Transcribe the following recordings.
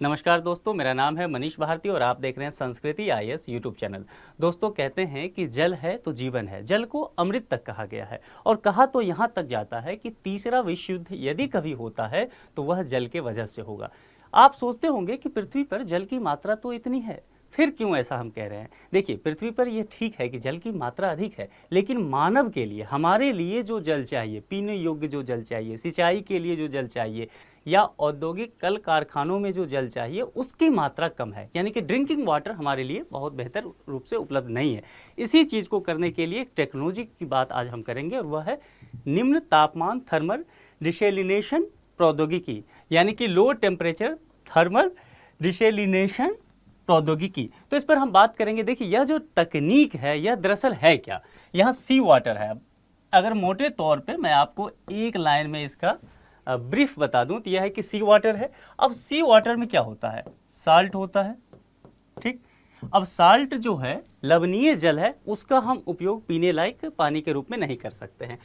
नमस्कार दोस्तों, मेरा नाम है मनीष भारती और आप देख रहे हैं संस्कृति आईएएस यूट्यूब चैनल। दोस्तों, कहते हैं कि जल है तो जीवन है। जल को अमृत तक कहा गया है और कहा तो यहाँ तक जाता है कि तीसरा विश्व युद्ध यदि कभी होता है तो वह जल के वजह से होगा। आप सोचते होंगे कि पृथ्वी पर जल की मात्रा तो इतनी है, फिर क्यों ऐसा हम कह रहे हैं। देखिए, पृथ्वी पर यह ठीक है कि जल की मात्रा अधिक है, लेकिन मानव के लिए, हमारे लिए जो जल चाहिए, पीने योग्य जो जल चाहिए, सिंचाई के लिए जो जल चाहिए या औद्योगिक कल कारखानों में जो जल चाहिए, उसकी मात्रा कम है। यानी कि ड्रिंकिंग वाटर हमारे लिए बहुत बेहतर रूप से उपलब्ध नहीं है। इसी चीज़ को करने के लिए एक टेक्नोलॉजी की बात आज हम करेंगे और वह है निम्न तापमान थर्मल डिसेलिनेशन प्रौद्योगिकी, यानी कि लो टेम्परेचर थर्मल डिसेलिनेशन प्रौद्योगिकी। तो इस पर हम बात करेंगे। देखिए, यह जो तकनीक है यह दरअसल है क्या। यहाँ सी वाटर है। अगर मोटे तौर पे मैं आपको एक लाइन में इसका ब्रीफ बता दूं तो यह है कि सी वाटर है। अब सी वाटर में क्या होता है, साल्ट होता है, ठीक। अब साल्ट जो है लवणीय जल है, उसका हम उपयोग पीने लायक पानी के रूप में नहीं कर सकते हैं।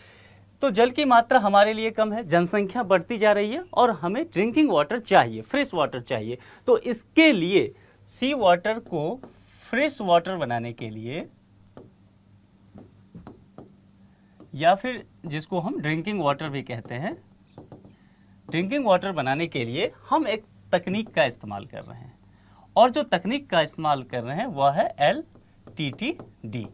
तो जल की मात्रा हमारे लिए कम है, जनसंख्या बढ़ती जा रही है और हमें ड्रिंकिंग वाटर चाहिए, फ्रेश वाटर चाहिए। तो इसके लिए सी वाटर को फ्रेश वाटर बनाने के लिए, या फिर जिसको हम ड्रिंकिंग वाटर भी कहते हैं, ड्रिंकिंग वाटर बनाने के लिए हम एक तकनीक का इस्तेमाल कर रहे हैं और जो तकनीक का इस्तेमाल कर रहे हैं वह है LTTD,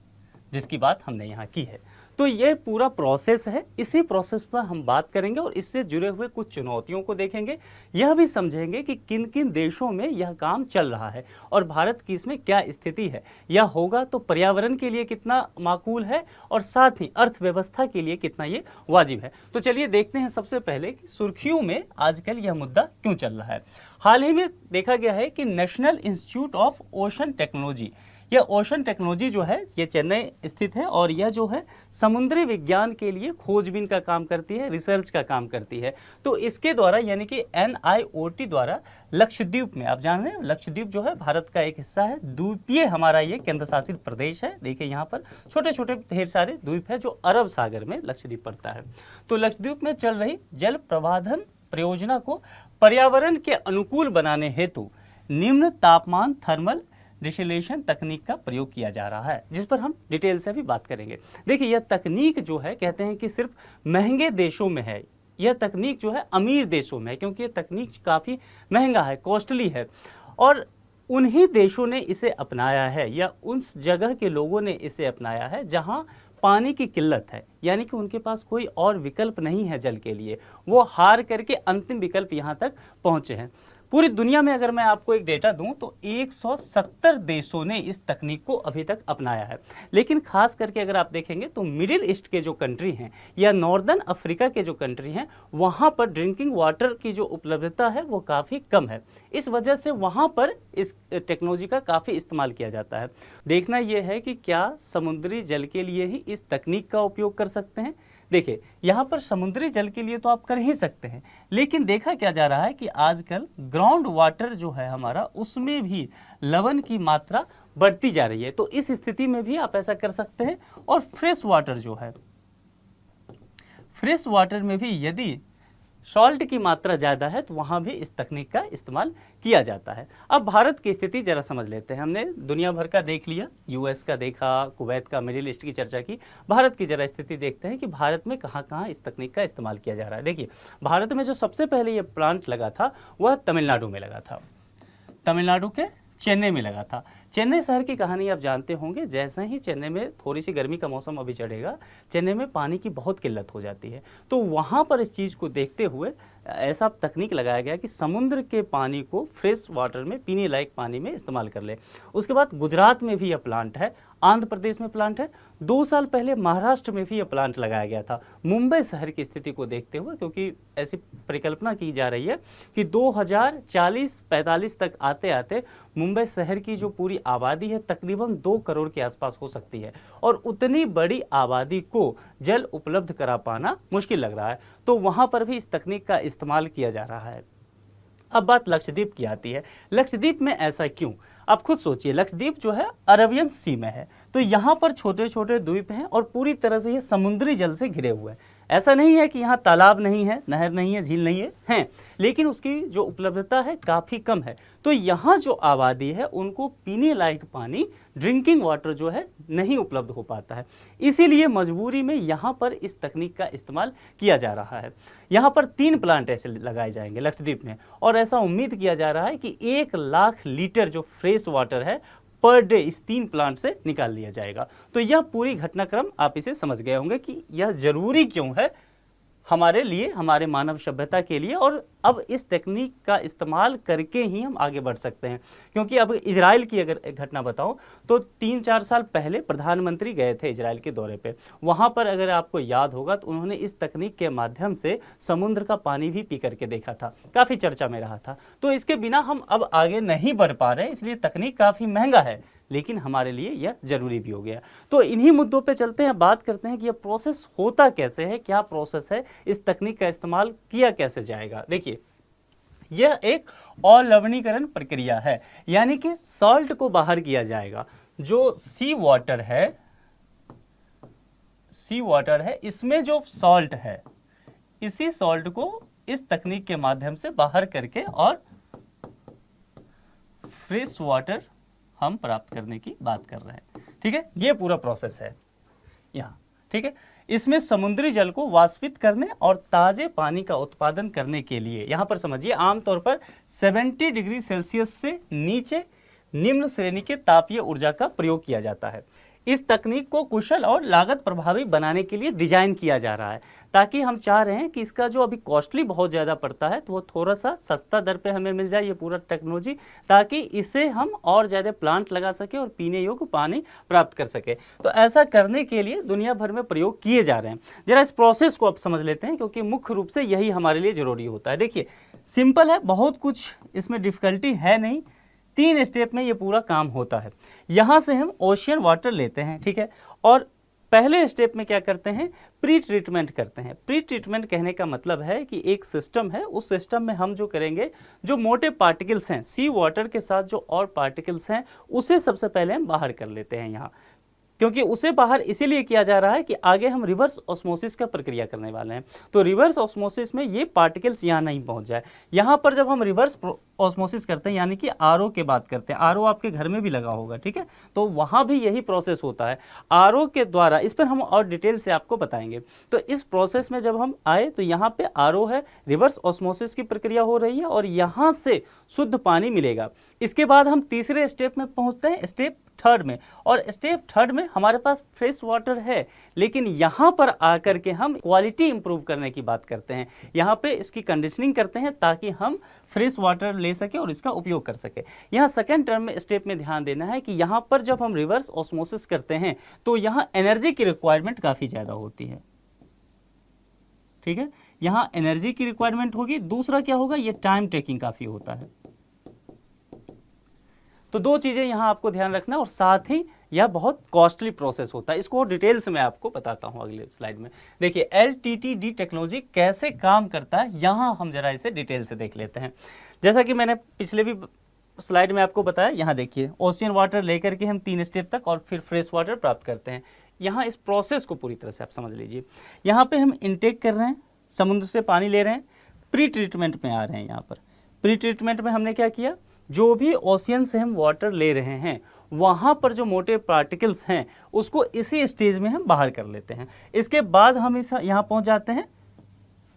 जिसकी बात हमने यहाँ की है। तो यह पूरा प्रोसेस है, इसी प्रोसेस पर हम बात करेंगे और इससे जुड़े हुए कुछ चुनौतियों को देखेंगे। यह भी समझेंगे कि किन किन देशों में यह काम चल रहा है और भारत की इसमें क्या स्थिति है। यह होगा तो पर्यावरण के लिए कितना माकूल है और साथ ही अर्थव्यवस्था के लिए कितना ये वाजिब है। तो चलिए देखते हैं सबसे पहले कि सुर्खियों में आजकल यह मुद्दा क्यों चल रहा है। हाल ही में देखा गया है कि national institute of ocean technology, यह ओशन टेक्नोलॉजी जो है ये चेन्नई स्थित है और यह जो है समुद्री विज्ञान के लिए खोजबीन का काम करती है, रिसर्च का काम करती है। तो इसके द्वारा यानी कि NIOT द्वारा लक्षद्वीप में, आप जान रहे हैं लक्षद्वीप जो है भारत का एक हिस्सा है, द्वीपीय हमारा ये केंद्र शासित प्रदेश है। देखिए यहाँ पर छोटे छोटे ढेर सारे द्वीप है जो अरब सागर में लक्षद्वीप पड़ता है। तो लक्षद्वीप में चल रही जल प्रबंधन परियोजना को पर्यावरण के अनुकूल बनाने हेतु निम्न तापमान थर्मल डिसेलिनेशन तकनीक का प्रयोग किया जा रहा है, जिस पर हम डिटेल से भी बात करेंगे। देखिए, यह तकनीक जो है कहते हैं कि सिर्फ महंगे देशों में है, यह तकनीक जो है अमीर देशों में है, क्योंकि यह तकनीक काफ़ी महंगा है, कॉस्टली है और उन्हीं देशों ने इसे अपनाया है या उस जगह के लोगों ने इसे अपनाया है जहाँ पानी की किल्लत है, यानी कि उनके पास कोई और विकल्प नहीं है जल के लिए। वो हार करके अंतिम विकल्प यहाँ तक पहुँचे हैं। पूरी दुनिया में अगर मैं आपको एक डेटा दूं तो 170 देशों ने इस तकनीक को अभी तक अपनाया है। लेकिन खास करके अगर आप देखेंगे तो मिडिल ईस्ट के जो कंट्री हैं या नॉर्दर्न अफ्रीका के जो कंट्री हैं, वहाँ पर ड्रिंकिंग वाटर की जो उपलब्धता है वो काफ़ी कम है। इस वजह से वहाँ पर इस टेक्नोलॉजी का काफ़ी इस्तेमाल किया जाता है। देखना यह है कि क्या समुद्री जल के लिए ही इस तकनीक का उपयोग कर सकते हैं। देखिए, यहाँ पर समुद्री जल के लिए तो आप कर ही सकते हैं, लेकिन देखा क्या जा रहा है कि आजकल ग्राउंड वाटर जो है हमारा, उसमें भी लवण की मात्रा बढ़ती जा रही है। तो इस स्थिति में भी आप ऐसा कर सकते हैं। और फ्रेश वाटर जो है, फ्रेश वाटर में भी यदि सॉल्ट की मात्रा ज़्यादा है तो वहाँ भी इस तकनीक का इस्तेमाल किया जाता है। अब भारत की स्थिति ज़रा समझ लेते हैं। हमने दुनिया भर का देख लिया, US का देखा, कुवैत का, मिडिल ईस्ट की चर्चा की। भारत की ज़रा स्थिति देखते हैं कि भारत में कहाँ कहाँ इस तकनीक का इस्तेमाल किया जा रहा है। देखिए, भारत में जो सबसे पहले ये प्लांट लगा था वह तमिलनाडु में लगा था, तमिलनाडु के चेन्नई में लगा था। चेन्नई शहर की कहानी आप जानते होंगे। जैसे ही चेन्नई में थोड़ी सी गर्मी का मौसम अभी चढ़ेगा, चेन्नई में पानी की बहुत किल्लत हो जाती है। तो वहाँ पर इस चीज़ को देखते हुए ऐसा तकनीक लगाया गया कि समुद्र के पानी को फ्रेश वाटर में, पीने लायक पानी में इस्तेमाल कर ले। उसके बाद गुजरात में भी यह प्लांट है, आंध्र प्रदेश में प्लांट है, 2 साल पहले महाराष्ट्र में भी यह प्लांट लगाया गया था। मुंबई शहर की स्थिति को देखते हुए, क्योंकि ऐसी परिकल्पना की जा रही है कि 2040-45 तक आते आते मुंबई शहर की जो पूरी आबादी है तकरीबन 2 करोड़ के आसपास हो सकती है और उतनी बड़ी आबादी को जल उपलब्ध करा पाना मुश्किल लग रहा है। तो वहाँ पर भी इस तकनीक का इस्तेमाल किया जा रहा है। अब बात लक्षद्वीप की आती है। लक्षद्वीप में ऐसा क्यों, आप खुद सोचिए। लक्षद्वीप जो है अरेबियन सी में है, तो यहाँ पर छोटे छोटे द्वीप हैं और पूरी तरह से ये समुद्री जल से घिरे हुए हैं। ऐसा नहीं है कि यहाँ तालाब नहीं है, नहर नहीं है, झील नहीं है, लेकिन उसकी जो उपलब्धता है काफ़ी कम है। तो यहाँ जो आबादी है उनको पीने लायक पानी, ड्रिंकिंग वाटर जो है नहीं उपलब्ध हो पाता है। इसीलिए मजबूरी में यहाँ पर इस तकनीक का इस्तेमाल किया जा रहा है। यहाँ पर 3 प्लांट ऐसे लगाए जाएंगे लक्षद्वीप में, और ऐसा उम्मीद किया जा रहा है कि 1 लाख लीटर जो फ्रेश वाटर है पर डे इस 3 प्लांट से निकाल लिया जाएगा। तो यह पूरी घटनाक्रम आप इसे समझ गए होंगे कि यह जरूरी क्यों है हमारे लिए, हमारे मानव सभ्यता के लिए, और अब इस तकनीक का इस्तेमाल करके ही हम आगे बढ़ सकते हैं। क्योंकि अब इजराइल की अगर एक घटना बताऊं तो 3-4 साल पहले प्रधानमंत्री गए थे इजराइल के दौरे पे। वहां पर अगर आपको याद होगा तो उन्होंने इस तकनीक के माध्यम से समुद्र का पानी भी पी करके देखा था, काफ़ी चर्चा में रहा था। तो इसके बिना हम अब आगे नहीं बढ़ पा रहे, इसलिए तकनीक काफ़ी महंगा है, लेकिन हमारे लिए यह जरूरी भी हो गया। तो इन्हीं मुद्दों पे चलते हैं, बात करते हैं कि यह प्रोसेस होता कैसे है, क्या प्रोसेस है, इस तकनीक का इस्तेमाल किया कैसे जाएगा। देखिए, यह एक अलवणीकरण प्रक्रिया है, यानी कि सॉल्ट को बाहर किया जाएगा। जो सी वाटर है, इसमें जो सॉल्ट है, इसी सॉल्ट को इस तकनीक के माध्यम से बाहर करके और फ्रेश वाटर हम प्राप्त करने की बात कर रहे हैं। ठीक है, ये पूरा प्रोसेस है यहाँ। ठीक है, इसमें समुद्री जल को वाष्पित करने और ताजे पानी का उत्पादन करने के लिए, यहाँ पर समझिए, आमतौर पर 70 डिग्री सेल्सियस से नीचे निम्न श्रेणी के तापीय ऊर्जा का प्रयोग किया जाता है। इस तकनीक को कुशल और लागत प्रभावी बनाने के लिए डिजाइन किया जा रहा है, ताकि हम चाह रहे हैं कि इसका जो अभी कॉस्टली बहुत ज़्यादा पड़ता है तो वो थोड़ा सा सस्ता दर पे हमें मिल जाए ये पूरा टेक्नोलॉजी, ताकि इसे हम और ज़्यादा प्लांट लगा सके और पीने योग्य पानी प्राप्त कर सके। तो ऐसा करने के लिए दुनिया भर में प्रयोग किए जा रहे हैं। जरा इस प्रोसेस को आप समझ लेते हैं, क्योंकि मुख्य रूप से यही हमारे लिए ज़रूरी होता है। देखिए, सिंपल है, बहुत कुछ इसमें डिफ़िकल्टी है नहीं, 3 स्टेप में ये पूरा काम होता है। यहाँ से हम ओशियन वाटर लेते हैं, ठीक है, और पहले स्टेप में क्या करते हैं, प्री ट्रीटमेंट करते हैं। प्री ट्रीटमेंट कहने का मतलब है कि एक सिस्टम है, उस सिस्टम में हम जो करेंगे, जो मोटे पार्टिकल्स हैं, सी वाटर के साथ जो और पार्टिकल्स हैं, उसे सबसे पहले हम बाहर कर लेते हैं यहाँ। क्योंकि उसे बाहर इसीलिए किया जा रहा है कि आगे हम रिवर्स ऑस्मोसिस का प्रक्रिया करने वाले हैं। तो रिवर्स ऑस्मोसिस में ये पार्टिकल्स यहाँ नहीं पहुँच जाए। यहाँ पर जब हम रिवर्स ऑस्मोसिस करते हैं, यानी कि आरओ की बात करते हैं, आरओ आपके घर में भी लगा होगा, ठीक है, तो वहाँ भी यही प्रोसेस होता है आरओ के द्वारा। इस पर हम और डिटेल से आपको बताएंगे। तो इस प्रोसेस में जब हम आए तो यहाँ पे आरओ है, रिवर्स ऑस्मोसिस की प्रक्रिया हो रही है और यहाँ से शुद्ध पानी मिलेगा। इसके बाद हम तीसरे स्टेप में पहुँचते हैं, स्टेप 3rd में, और स्टेप 3rd में हमारे पास फ्रेश वाटर है, लेकिन यहाँ पर आकर के हम क्वालिटी इंप्रूव करने की बात करते हैं। यहाँ पे इसकी कंडीशनिंग करते हैं ताकि हम फ्रेश वाटर ले सके और इसका उपयोग कर सके। यहाँ सेकेंड टर्म में स्टेप में ध्यान देना है कि यहाँ पर जब हम रिवर्स ऑस्मोसिस करते हैं तो यहाँ एनर्जी की रिक्वायरमेंट काफ़ी ज़्यादा होती है। ठीक है, यहाँ एनर्जी की रिक्वायरमेंट होगी। दूसरा क्या होगा, ये टाइम टेकिंग काफ़ी होता है। तो 2 चीज़ें यहाँ आपको ध्यान रखना, और साथ ही यह बहुत कॉस्टली प्रोसेस होता है। इसको डिटेल से मैं आपको बताता हूँ अगले स्लाइड में। देखिए, LTTD टेक्नोलॉजी कैसे काम करता है, यहाँ हम जरा इसे डिटेल से देख लेते हैं। जैसा कि मैंने पिछले भी स्लाइड में आपको बताया, यहाँ देखिए, ओशियन वाटर लेकर के हम 3 स्टेप तक और फिर फ्रेश वाटर प्राप्त करते हैं। यहाँ इस प्रोसेस को पूरी तरह से आप समझ लीजिए। यहाँ पे हम इनटेक कर रहे हैं, समुद्र से पानी ले रहे हैं, प्री ट्रीटमेंट में आ रहे हैं। यहाँ पर प्री ट्रीटमेंट में हमने क्या किया, जो भी ओशियन से हम वाटर ले रहे हैं वहाँ पर जो मोटे पार्टिकल्स हैं उसको इसी स्टेज में हम बाहर कर लेते हैं। इसके बाद हम इस यहाँ पहुँच जाते हैं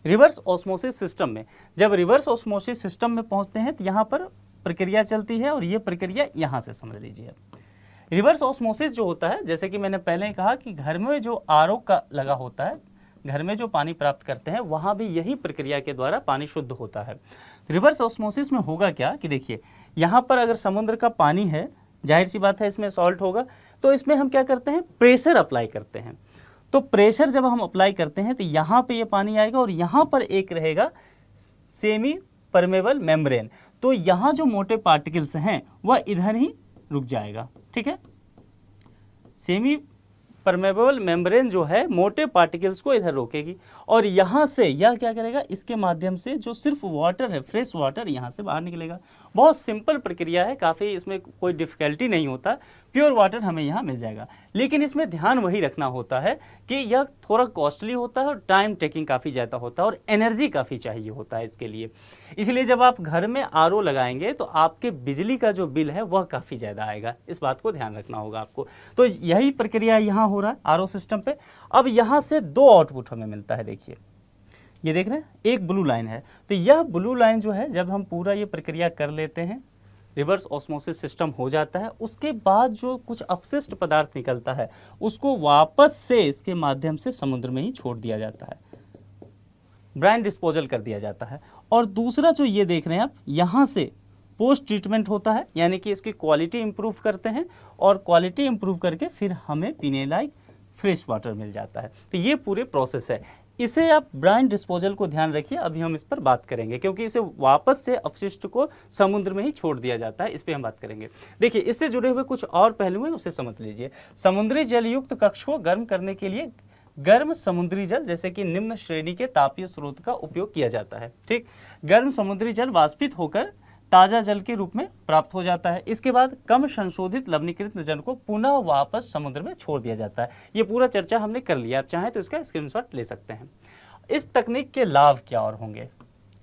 रिवर्स ऑस्मोसिस सिस्टम में। जब रिवर्स ऑस्मोसिस सिस्टम में पहुँचते हैं तो यहाँ पर प्रक्रिया चलती है, और ये प्रक्रिया यहाँ से समझ लीजिए। रिवर्स ऑस्मोसिस जो होता है, जैसे कि मैंने पहले ही कहा कि घर में जो आरओ का लगा होता है, घर में जो पानी प्राप्त करते हैं वहाँ भी यही प्रक्रिया के द्वारा पानी शुद्ध होता है। रिवर्स ऑस्मोसिस में होगा क्या कि देखिए, यहाँ पर अगर समुद्र का पानी है, जाहिर सी बात है इसमें सॉल्ट होगा, तो इसमें हम क्या करते हैं, प्रेशर अप्लाई करते हैं। तो प्रेशर जब हम अप्लाई करते हैं तो यहाँ पे ये पानी आएगा और यहाँ पर एक रहेगा सेमी परमेबल मेम्ब्रेन। तो यहाँ जो मोटे पार्टिकल्स हैं वह इधर ही रुक जाएगा। ठीक है, सेमी परमेबल मेम्ब्रेन जो है मोटे पार्टिकल्स को इधर रोकेगी और यहाँ से यह क्या करेगा, इसके माध्यम से जो सिर्फ वाटर है, फ्रेश वाटर यहाँ से बाहर निकलेगा। बहुत सिंपल प्रक्रिया है, काफ़ी इसमें कोई डिफ़िकल्टी नहीं होता, प्योर वाटर हमें यहाँ मिल जाएगा। लेकिन इसमें ध्यान वही रखना होता है कि यह थोड़ा कॉस्टली होता है और टाइम टेकिंग काफ़ी ज़्यादा होता है और एनर्जी काफ़ी चाहिए होता है इसके लिए। इसलिए जब आप घर में आरओ लगाएंगे तो आपके बिजली का जो बिल है वह काफ़ी ज़्यादा आएगा, इस बात को ध्यान रखना होगा आपको। तो यही प्रक्रिया यहाँ हो रहा है आरओ सिस्टम पे। अब यहाँ से दो आउटपुट हमें मिलता है, देखिए ये देख रहे हैं, एक ब्लू लाइन है, तो यह ब्लू लाइन जो है जब हम पूरा ये प्रक्रिया कर लेते हैं, रिवर्स ऑस्मोसिस सिस्टम हो जाता है, उसके बाद जो कुछ अपशिष्ट पदार्थ निकलता है उसको वापस से इसके माध्यम से समुद्र में ही छोड़ दिया जाता है, ब्राइन डिस्पोजल कर दिया जाता है। और दूसरा जो ये देख रहे हैं आप, यहाँ से पोस्ट ट्रीटमेंट होता है, यानी कि इसकी क्वालिटी इंप्रूव करते हैं और क्वालिटी इंप्रूव करके फिर हमें पीने लायक फ्रेश वाटर मिल जाता है। तो ये पूरे प्रोसेस है, इसे आप ब्राइन डिस्पोजल को ध्यान रखिए, अभी हम इस पर बात करेंगे क्योंकि इसे वापस से अपशिष्ट को समुद्र में ही छोड़ दिया जाता है, इस पर हम बात करेंगे। देखिए इससे जुड़े हुए कुछ और पहलू हैं, उसे समझ लीजिए। समुद्री जलयुक्त कक्ष को गर्म करने के लिए गर्म समुद्री जल जैसे कि निम्न श्रेणी के तापीय स्रोत का उपयोग किया जाता है। ठीक, गर्म समुद्री जल वाष्पित होकर ताज़ा जल के रूप में प्राप्त हो जाता है। इसके बाद कम संशोधित लवणीकृत जल को पुनः वापस समुद्र में छोड़ दिया जाता है। ये पूरा चर्चा हमने कर लिया, आप चाहें तो इसका स्क्रीनशॉट ले सकते हैं। इस तकनीक के लाभ क्या और होंगे,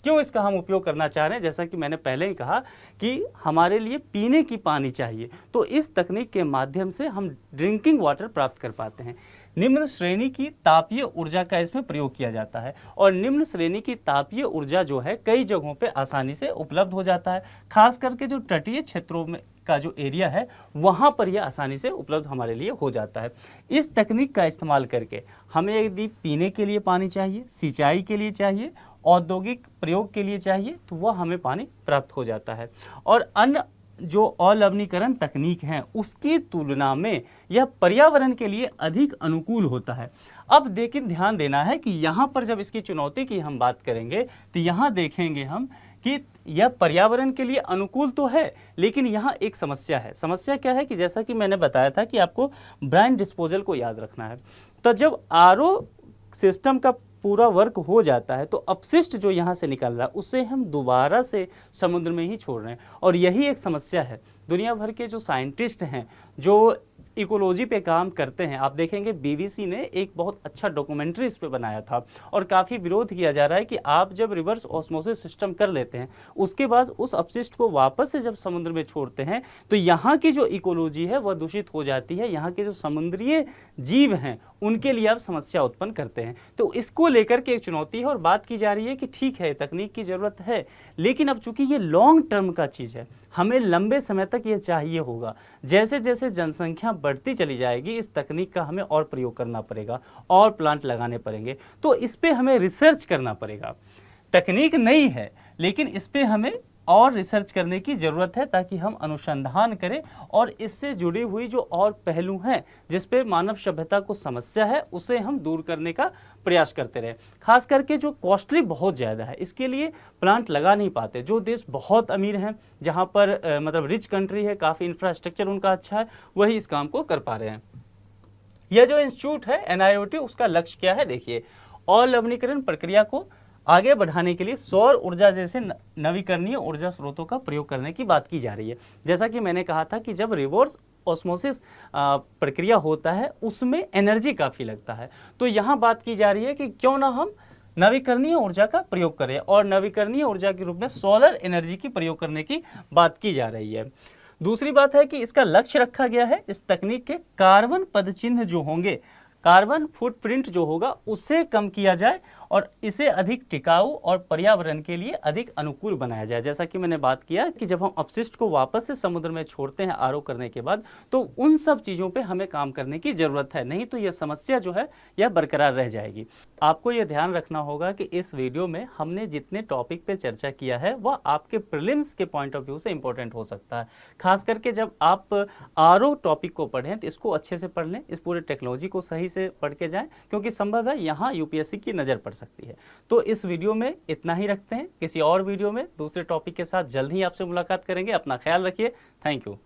क्यों इसका हम उपयोग करना चाह रहे हैं? जैसा कि मैंने पहले ही कहा कि हमारे लिए पीने की पानी चाहिए, तो इस तकनीक के माध्यम से हम ड्रिंकिंग वाटर प्राप्त कर पाते हैं। निम्न श्रेणी की तापीय ऊर्जा का इसमें प्रयोग किया जाता है और निम्न श्रेणी की तापीय ऊर्जा जो है कई जगहों पे आसानी से उपलब्ध हो जाता है, खास करके जो तटीय क्षेत्रों में का जो एरिया है वहाँ पर यह आसानी से उपलब्ध हमारे लिए हो जाता है। इस तकनीक का इस्तेमाल करके हमें यदि पीने के लिए पानी चाहिए, सिंचाई के लिए चाहिए, औद्योगिक प्रयोग के लिए चाहिए, तो वह हमें पानी प्राप्त हो जाता है। और अन्य जो अलवणीकरण तकनीक हैं उसकी तुलना में यह पर्यावरण के लिए अधिक अनुकूल होता है। अब लेकिन ध्यान देना है कि यहाँ पर जब इसकी चुनौती की हम बात करेंगे तो यहाँ देखेंगे हम कि यह पर्यावरण के लिए अनुकूल तो है, लेकिन यहाँ एक समस्या है। समस्या क्या है कि जैसा कि मैंने बताया था कि आपको ब्राइन डिस्पोजल को याद रखना है। तो जब आरओ सिस्टम का पूरा वर्क हो जाता है तो अपशिष्ट जो यहाँ से निकल रहा है उसे हम दोबारा से समुद्र में ही छोड़ रहे हैं, और यही एक समस्या है। दुनिया भर के जो साइंटिस्ट हैं जो इकोलॉजी पे काम करते हैं, आप देखेंगे बीबीसी ने एक बहुत अच्छा डॉक्यूमेंट्री इस पे बनाया था और काफ़ी विरोध किया जा रहा है कि आप जब रिवर्स ऑस्मोसिस सिस्टम कर लेते हैं उसके बाद उस अपशिष्ट को वापस से जब समुद्र में छोड़ते हैं तो यहाँ की जो इकोलॉजी है वह दूषित हो जाती है, यहाँ के जो समुद्रीय जीव हैं उनके लिए आप समस्या उत्पन्न करते हैं। तो इसको लेकर के एक चुनौती है और बात की जा रही है कि ठीक है तकनीक की ज़रूरत है, लेकिन अब चूंकि ये लॉन्ग टर्म का चीज़ है, हमें लंबे समय तक ये चाहिए होगा। जैसे जैसे जनसंख्या बढ़ती चली जाएगी इस तकनीक का हमें और प्रयोग करना पड़ेगा और प्लांट लगाने पड़ेंगे, तो इस पर हमें रिसर्च करना पड़ेगा। तकनीक नई है लेकिन इस पर हमें और रिसर्च करने की ज़रूरत है ताकि हम अनुसंधान करें और इससे जुड़ी हुई जो और पहलू हैं जिस पे मानव सभ्यता को समस्या है उसे हम दूर करने का प्रयास करते रहें। खास करके जो कॉस्टली बहुत ज़्यादा है इसके लिए प्लांट लगा नहीं पाते। जो देश बहुत अमीर हैं, जहाँ पर मतलब रिच कंट्री है, काफ़ी इंफ्रास्ट्रक्चर उनका अच्छा है, वही इस काम को कर पा रहे हैं। यह जो इंस्टीट्यूट है NIOT, उसका लक्ष्य क्या है? देखिए, अलवणीकरण प्रक्रिया को आगे बढ़ाने के लिए सौर ऊर्जा जैसे नवीकरणीय ऊर्जा स्रोतों का प्रयोग करने की बात की जा रही है। जैसा कि मैंने कहा था कि जब रिवर्स ऑस्मोसिस प्रक्रिया होता है उसमें एनर्जी काफ़ी लगता है, तो यहाँ बात की जा रही है कि क्यों ना हम नवीकरणीय ऊर्जा का प्रयोग करें और नवीकरणीय ऊर्जा के रूप में सोलर एनर्जी की प्रयोग करने की बात की जा रही है। दूसरी बात है कि इसका लक्ष्य रखा गया है इस तकनीक के कार्बन पदचिह्न जो होंगे, कार्बन फुटप्रिंट जो होगा उसे कम किया जाए और इसे अधिक टिकाऊ और पर्यावरण के लिए अधिक अनुकूल बनाया जाए। जैसा कि मैंने बात किया कि जब हम अपशिष्ट को वापस से समुद्र में छोड़ते हैं आरओ करने के बाद, तो उन सब चीज़ों पे हमें काम करने की ज़रूरत है, नहीं तो यह समस्या जो है यह बरकरार रह जाएगी। आपको यह ध्यान रखना होगा कि इस वीडियो में हमने जितने टॉपिक पे चर्चा किया है वह आपके प्रीलिम्स के पॉइंट ऑफ व्यू से इंपॉर्टेंट हो सकता है। खास करके जब आप आरओ टॉपिक को पढ़ें तो इसको अच्छे से पढ़ लें, इस पूरे टेक्नोलॉजी को सही से पढ़ के जाएं, क्योंकि संभव है यहाँ यूपीएससी की नज़र पड़ सकती है। तो इस वीडियो में इतना ही रखते हैं, किसी और वीडियो में दूसरे टॉपिक के साथ जल्द ही आपसे मुलाकात करेंगे। अपना ख्याल रखिए। Thank you.